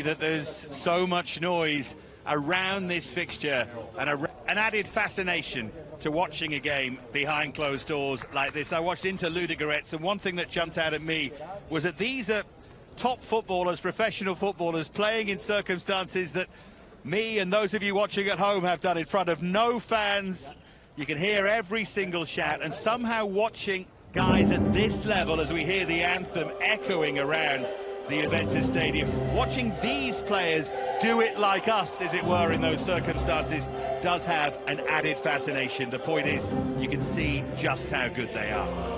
that there's so much noise around this fixture and an added fascination to watching a game behind closed doors like this. I watched Hіghlіghts, and one thing that jumped out at me was that these are top footballers, professional footballers, playing in circumstances that me and those of you watching at home have done in front of no fans. You can hear every single shout, and somehow watching guys at this level as we hear the anthem echoing around the Juventuss stadium, watching these players do it like us, as it were, in those circumstances, does have an added fascination. The point is, you can see just how good they are.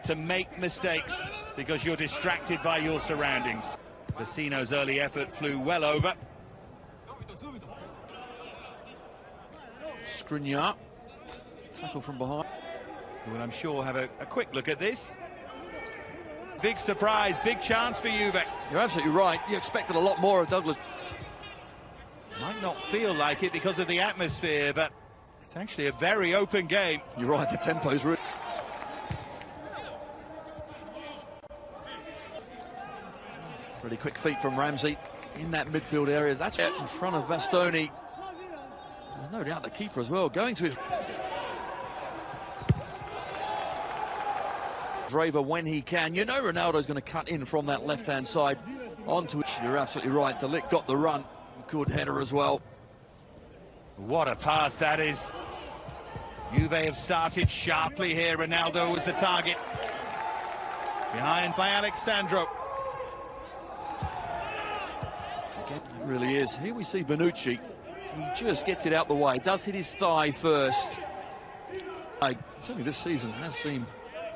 To make mistakes because you're distracted by your surroundings. Vecino's early effort flew well over. Skriniar, tackle from behind. Well, I'm sure we'll have a quick look at this. Big surprise, big chance for Juve. You're absolutely right. You expected a lot more of Douglas. Might not feel like it because of the atmosphere, but it's actually a very open game. You're right, the tempo's really... Really quick feet from Ramsey in that midfield area. That's it in front of Bastoni. There's no doubt the keeper as well going to his... Draver when he can. You know Ronaldo's going to cut in from that left-hand side onto it. You're absolutely right. De Ligt got the run. Good header as well. What a pass that is. Juve have started sharply here. Ronaldo was the target. Behind by Alexandro. It really is. Here we see Bonucci. He just gets it out the way. Does hit his thigh first. Certainly this season has seemed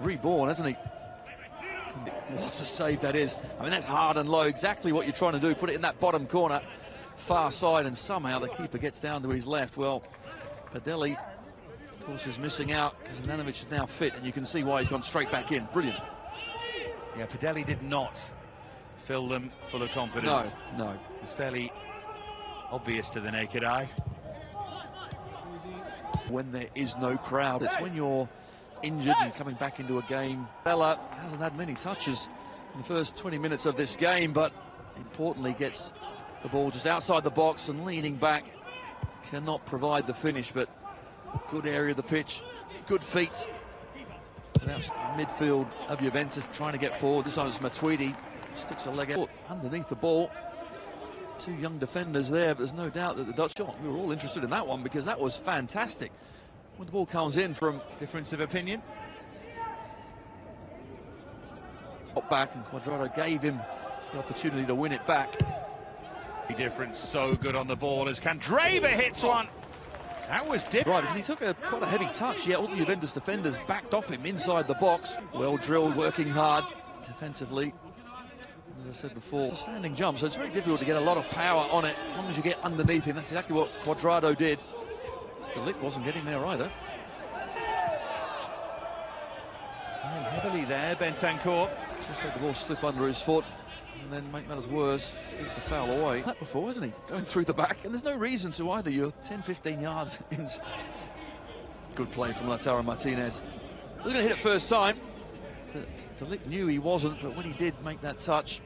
reborn, hasn't he? What a save that is. I mean, that's hard and low. Exactly what you're trying to do. Put it in that bottom corner, far side, and somehow the keeper gets down to his left. Well, Padelli, of course, is missing out because Nanovic is now fit, and you can see why he's gone straight back in. Brilliant. Yeah, Padelli did not fill them full of confidence. No. It was fairly obvious to the naked eye. When there is no crowd, it's when you're injured and coming back into a game. Bella hasn't had many touches in the first 20 minutes of this game, but importantly gets the ball just outside the box and leaning back. Cannot provide the finish, but good area of the pitch, good feet. That's midfield of Juventus trying to get forward. This time it's Matuidi, sticks a leg out underneath the ball. Two young defenders there, but there's no doubt that the Dutch shot. We were all interested in that one because that was fantastic. When the ball comes in from... Difference of opinion. Got back, and Cuadrado gave him the opportunity to win it back. Difference, so good on the ball as Draver hits one. That was different. Right, because he took quite a heavy touch. Yeah, all the Juventus defenders backed off him inside the box. Well drilled, working hard defensively. As I said before, standing jump, so it's very difficult to get a lot of power on it as long as you get underneath him. That's exactly what Cuadrado did. De Ligt wasn't getting there either. And heavily there, Bentancur. Just let the ball slip under his foot and then make matters worse, gives the foul away. That before, isn't he? Going through the back, and there's no reason to either. You're 10-15 yards in. Good play from Lautaro Martinez. He's going to hit it first time. But De Ligt knew he wasn't, but when he did make that touch,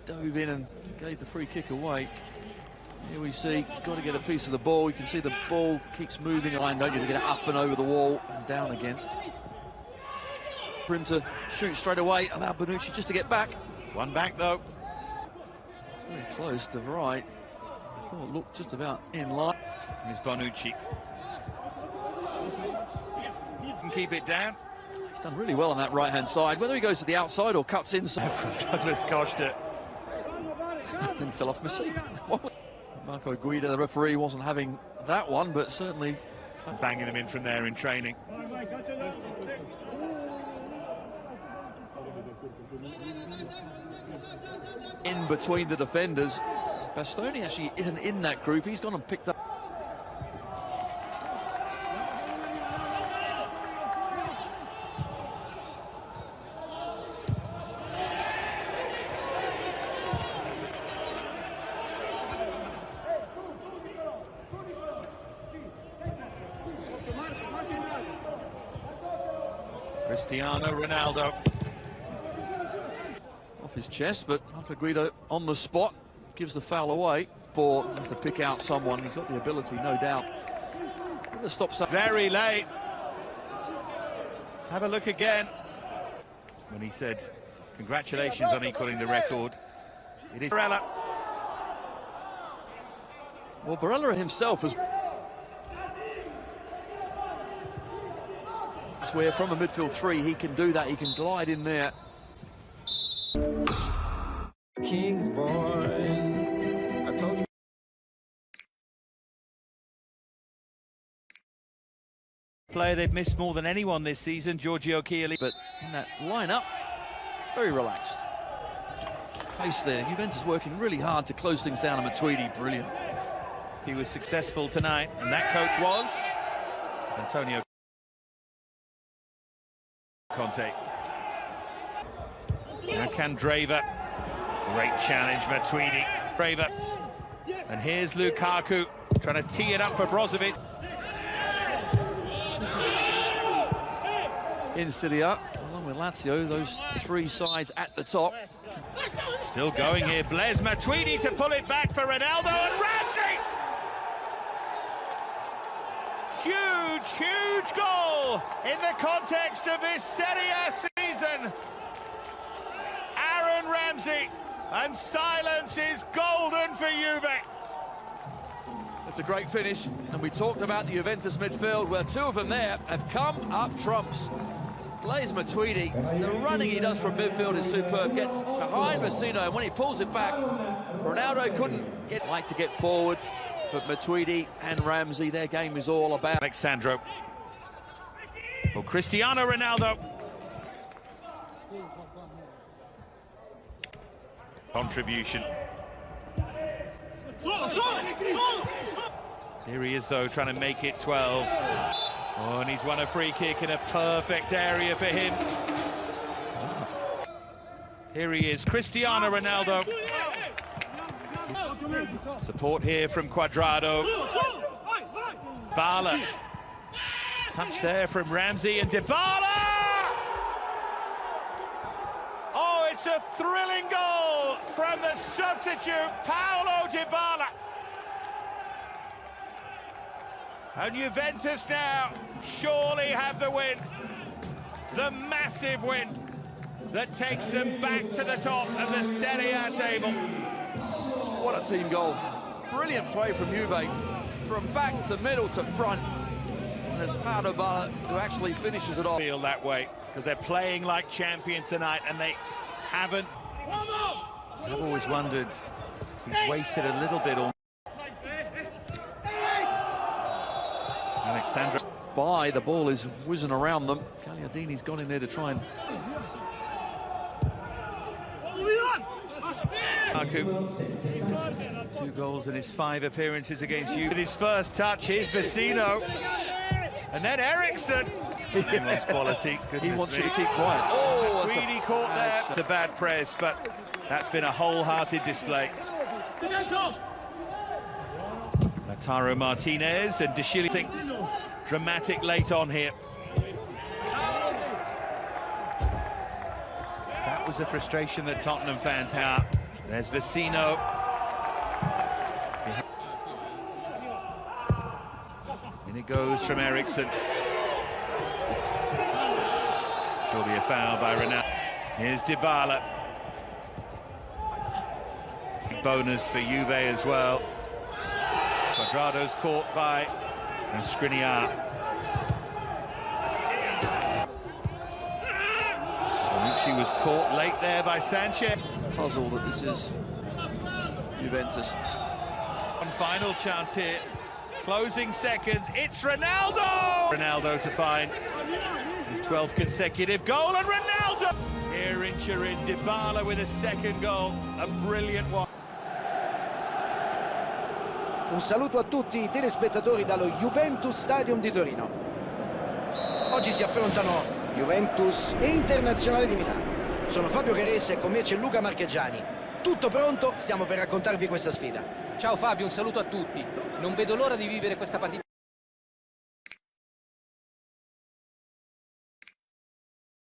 dove in and gave the free kick away. Here we see, got to get a piece of the ball. You can see the ball keeps moving line, don't you, to get it up and over the wall and down again. For him to shoot straight away, allow Bonucci just to get back. One back though. It's very close to right. I thought it looked just about in line. Here's Bonucci. Can keep it down. He's done really well on that right-hand side. Whether he goes to the outside or cuts inside. Douglas Costa. Then fell off the seat. Marco Guida, the referee, wasn't having that one, but certainly banging him in from there in training. In between the defenders. Bastoni actually isn't in that group. He's gone and picked up. Cristiano Ronaldo. off his chest, but Guido on the spot gives the foul away. Ball has to pick out someone. He's got the ability, no doubt. Stop very late. Let's have a look again. When he said, congratulations on equaling the record. It is Barella. Well, Barella himself has... It's where from a midfield three he can do that, he can glide in there. King's born. I told you. Player they've missed more than anyone this season, Giorgio Chiellini. But in that lineup, very relaxed. Pace there. Juventus working really hard to close things down. And Matuidi, brilliant. He was successful tonight, and that coach was Antonio Conte. Now Candreva. Great challenge, Matuidi. Candreva. And here's Lukaku trying to tee it up for Brozovic. In Serie A, along with Lazio, those three sides at the top. Still going here, Blaise Matuidi to pull it back for Ronaldo and Ramsey! Huge, huge goal in the context of this Serie A season. Aaron Ramsey, and silence is golden for Juve. It's a great finish, and we talked about the Juventus midfield, where two of them there have come up trumps. Blaise Matuidi, the running he does from midfield is superb. Gets behind Vecino, and when he pulls it back, Ronaldo couldn't like to get forward, but Matuidi and Ramsey, their game is all about. Alexandro. Well, Cristiano Ronaldo. Contribution. Here he is, though, trying to make it 12. Oh, and he's won a free kick in a perfect area for him. Here he is, Cristiano Ronaldo. Support here from Cuadrado. Dybala. Touch there from Ramsey and Dybala! Oh, it's a thrilling goal from the substitute, Paulo Dybala. And Juventus now surely have the win. The massive win that takes them back to the top of the Serie A table. What a team goal. Brilliant play from Juve. From back to middle to front. And there's Paulo Dybala who actually finishes it off. Feel that way because they're playing like champions tonight and they haven't. I've always wondered if he's wasted a little bit on. Alexandra by, the ball is whizzing around them. Gagliardini's gone in there to try and... Lukaku, 2 goals in his 5 appearances against you. With his first touch, here's Vecino. And then Eriksson. He wants quality. He wants you to keep quiet. Oh, Tweedy caught there. It's a bad press, but that's been a wholehearted display. Lautaro Martinez and De Chile think dramatic late on here. That was a frustration that Tottenham fans had. There's Vecino. And it goes from Eriksson. Surely a foul by Ronaldo. Here's Dybala. Bonus for Juve as well. Cuadrado's caught by Skriniar. She was caught late there by Sanchez. Puzzle that this is Juventus. One final chance here. Closing seconds. It's Ronaldo! Ronaldo to find his 12th consecutive goal, and Ronaldo! Here in Turin, Dybala with a second goal. A brilliant one. Un saluto a tutti i telespettatori dallo Juventus Stadium di Torino. Oggi si affrontano Juventus e Internazionale di Milano. Sono Fabio Caressa e con me c'è Luca Marchegiani. Tutto pronto, stiamo per raccontarvi questa sfida. Ciao Fabio, un saluto a tutti. Non vedo l'ora di vivere questa partita.